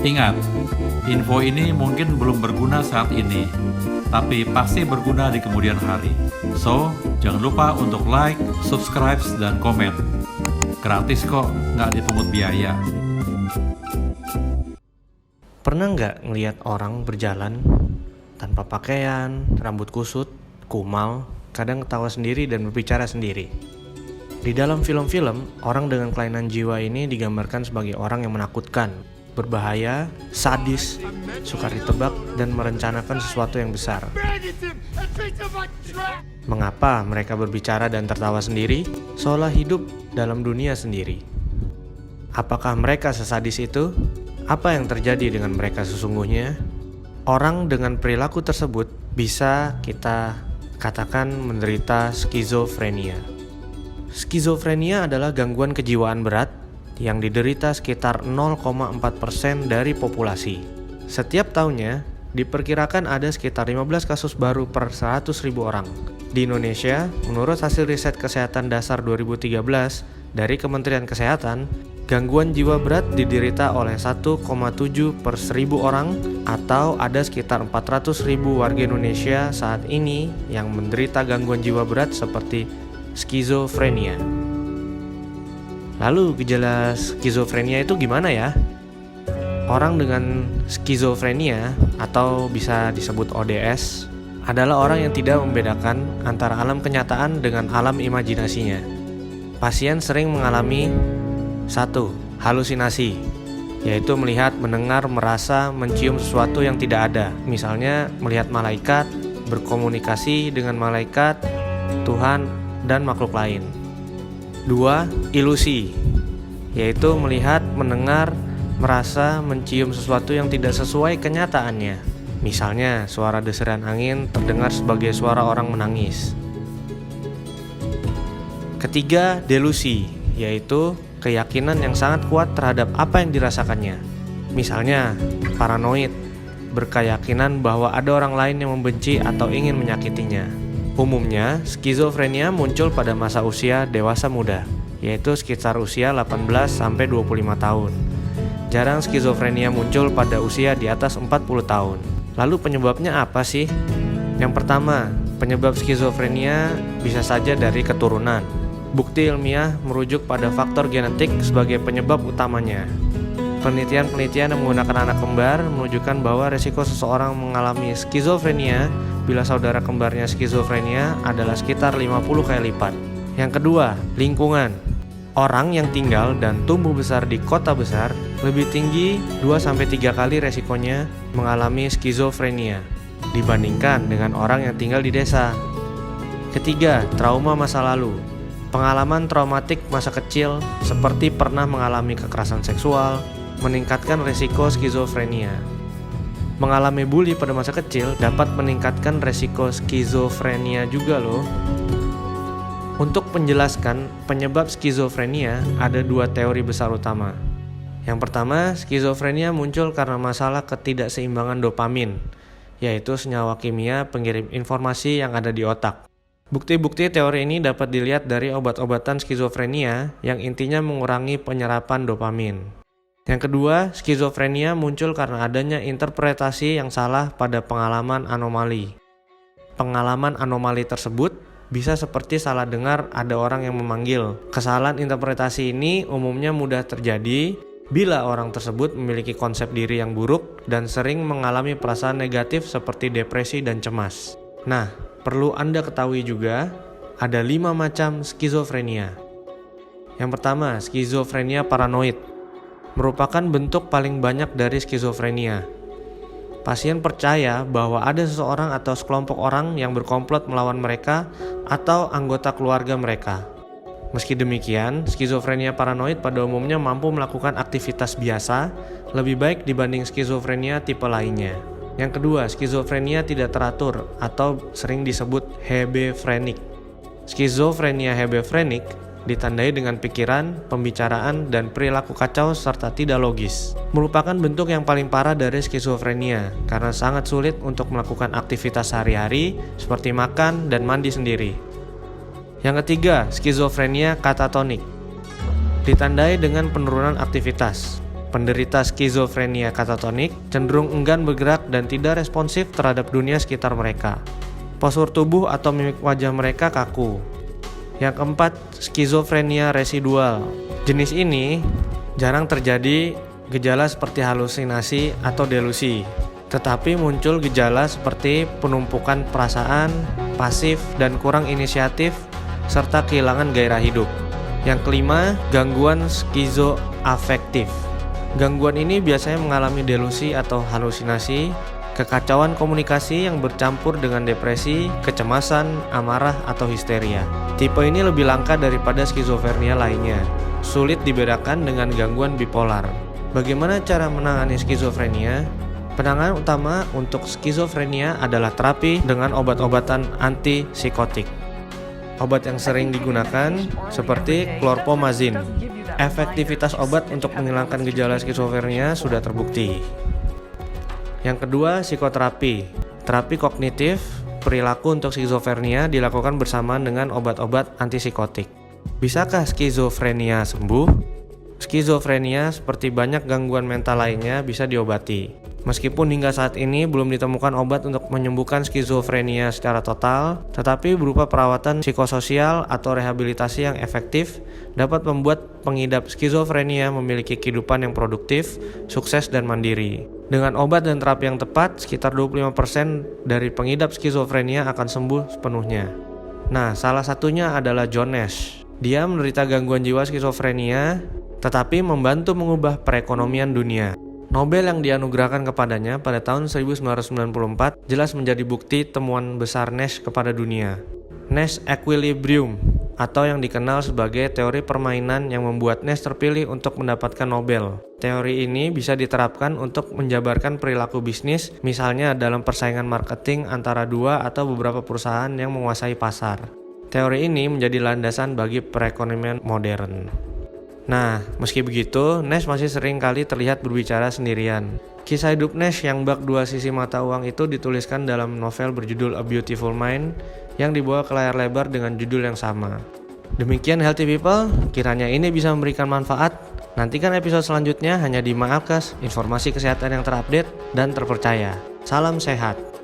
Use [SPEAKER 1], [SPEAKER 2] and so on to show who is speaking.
[SPEAKER 1] Ingat, info ini mungkin belum berguna saat ini, tapi pasti berguna di kemudian hari. So, jangan lupa untuk like, subscribe, dan komen. Gratis kok, nggak dipungut biaya.
[SPEAKER 2] Pernah nggak ngelihat orang berjalan tanpa pakaian, rambut kusut, kumal, kadang ketawa sendiri dan berbicara sendiri? Di dalam film-film, orang dengan kelainan jiwa ini digambarkan sebagai orang yang menakutkan, berbahaya, sadis, suka ditebak, dan merencanakan sesuatu yang besar. Mengapa mereka berbicara dan tertawa sendiri, seolah hidup dalam dunia sendiri? Apakah mereka sesadis itu? Apa yang terjadi dengan mereka sesungguhnya? Orang dengan perilaku tersebut bisa kita katakan menderita skizofrenia. Skizofrenia adalah gangguan kejiwaan berat yang diderita sekitar 0,4% dari populasi. Setiap tahunnya, diperkirakan ada sekitar 15 kasus baru per 100.000 orang. Di Indonesia, menurut hasil riset kesehatan dasar 2013 dari Kementerian Kesehatan, gangguan jiwa berat diderita oleh 1,7 per 1.000 orang, atau ada sekitar 400.000 warga Indonesia saat ini yang menderita gangguan jiwa berat seperti skizofrenia. Lalu gejala skizofrenia itu gimana ya? Orang dengan skizofrenia atau bisa disebut ODS adalah orang yang tidak membedakan antara alam kenyataan dengan alam imajinasinya. Pasien sering mengalami 1. Halusinasi, yaitu melihat, mendengar, merasa, mencium sesuatu yang tidak ada. Misalnya melihat malaikat, berkomunikasi dengan malaikat, Tuhan, dan makhluk lain. 2. Ilusi, yaitu melihat, mendengar, merasa, mencium sesuatu yang tidak sesuai kenyataannya. Misalnya suara desiran angin terdengar sebagai suara orang menangis. Ketiga, delusi, yaitu keyakinan yang sangat kuat terhadap apa yang dirasakannya. Misalnya, paranoid, berkeyakinan bahwa ada orang lain yang membenci atau ingin menyakitinya. Umumnya, skizofrenia muncul pada masa usia dewasa muda, yaitu sekitar usia 18-25 tahun. Jarang skizofrenia muncul pada usia di atas 40 tahun. Lalu penyebabnya apa sih? Yang pertama, penyebab skizofrenia bisa saja dari keturunan. Bukti ilmiah merujuk pada faktor genetik sebagai penyebab utamanya. Penelitian-penelitian yang menggunakan anak kembar menunjukkan bahwa risiko seseorang mengalami skizofrenia bila saudara kembarnya skizofrenia adalah sekitar 50 kali lipat. Yang kedua, lingkungan. Orang yang tinggal dan tumbuh besar di kota besar lebih tinggi 2-3 kali resikonya mengalami skizofrenia dibandingkan dengan orang yang tinggal di desa. Ketiga, trauma masa lalu. Pengalaman traumatik masa kecil seperti pernah mengalami kekerasan seksual meningkatkan risiko skizofrenia. Mengalami bully pada masa kecil dapat meningkatkan risiko skizofrenia juga loh. Untuk menjelaskan penyebab skizofrenia, ada 2 teori besar utama. Yang pertama, skizofrenia muncul karena masalah ketidakseimbangan dopamin, yaitu senyawa kimia pengirim informasi yang ada di otak. Bukti-bukti teori ini dapat dilihat dari obat-obatan skizofrenia yang intinya mengurangi penyerapan dopamin. Yang kedua, skizofrenia muncul karena adanya interpretasi yang salah pada pengalaman anomali. Pengalaman anomali tersebut bisa seperti salah dengar ada orang yang memanggil. Kesalahan interpretasi ini umumnya mudah terjadi bila orang tersebut memiliki konsep diri yang buruk dan sering mengalami perasaan negatif seperti depresi dan cemas. Nah, perlu Anda ketahui juga, ada 5 macam skizofrenia. Yang pertama, skizofrenia paranoid, merupakan bentuk paling banyak dari skizofrenia. Pasien percaya bahwa ada seseorang atau sekelompok orang yang berkomplot melawan mereka atau anggota keluarga mereka. Meski demikian, skizofrenia paranoid pada umumnya mampu melakukan aktivitas biasa lebih baik dibanding skizofrenia tipe lainnya. Yang kedua, skizofrenia tidak teratur atau sering disebut hebefrenik. Skizofrenia hebefrenik ditandai dengan pikiran, pembicaraan, dan perilaku kacau serta tidak logis. Merupakan bentuk yang paling parah dari skizofrenia karena sangat sulit untuk melakukan aktivitas sehari-hari seperti makan dan mandi sendiri. Yang ketiga, skizofrenia katatonik. Ditandai dengan penurunan aktivitas, Penderita skizofrenia katatonik cenderung enggan bergerak dan tidak responsif terhadap dunia sekitar mereka. Postur tubuh atau mimik wajah mereka kaku. Yang keempat, skizofrenia residual. Jenis ini jarang terjadi gejala seperti halusinasi atau delusi, tetapi muncul gejala seperti penumpukan perasaan, pasif dan kurang inisiatif, serta kehilangan gairah hidup. Yang kelima, gangguan skizoafektif. Gangguan ini biasanya mengalami delusi atau halusinasi, kekacauan komunikasi yang bercampur dengan depresi, kecemasan, amarah, atau histeria. Tipe ini lebih langka daripada skizofrenia lainnya. Sulit dibedakan dengan gangguan bipolar. Bagaimana cara menangani skizofrenia? Penanganan utama untuk skizofrenia adalah terapi dengan obat-obatan antipsikotik. Obat yang sering digunakan seperti chlorpromazine. Efektivitas obat untuk menghilangkan gejala skizofrenia sudah terbukti. Yang kedua, psikoterapi. Terapi kognitif perilaku untuk skizofrenia dilakukan bersamaan dengan obat-obat antipsikotik. Bisakah skizofrenia sembuh? Skizofrenia seperti banyak gangguan mental lainnya bisa diobati. Meskipun hingga saat ini belum ditemukan obat untuk menyembuhkan skizofrenia secara total, tetapi berupa perawatan psikososial atau rehabilitasi yang efektif dapat membuat pengidap skizofrenia memiliki kehidupan yang produktif, sukses, dan mandiri. Dengan obat dan terapi yang tepat, sekitar 25% dari pengidap skizofrenia akan sembuh sepenuhnya. Nah, salah satunya adalah John Nash. Dia menderita gangguan jiwa skizofrenia, tetapi membantu mengubah perekonomian dunia. Nobel yang dianugerahkan kepadanya pada tahun 1994 jelas menjadi bukti temuan besar Nash kepada dunia. Nash Equilibrium, atau yang dikenal sebagai teori permainan yang membuat Nash terpilih untuk mendapatkan Nobel. Teori ini bisa diterapkan untuk menjabarkan perilaku bisnis, misalnya dalam persaingan marketing antara dua atau beberapa perusahaan yang menguasai pasar. Teori ini menjadi landasan bagi perekonomian modern. Nah, meski begitu, Nash masih sering kali terlihat berbicara sendirian. Kisah hidup Nash yang bak dua sisi mata uang itu dituliskan dalam novel berjudul A Beautiful Mind yang dibawa ke layar lebar dengan judul yang sama. Demikian Healthy People, kiranya ini bisa memberikan manfaat. Nantikan episode selanjutnya hanya di Maafkas, informasi kesehatan yang terupdate dan terpercaya. Salam sehat.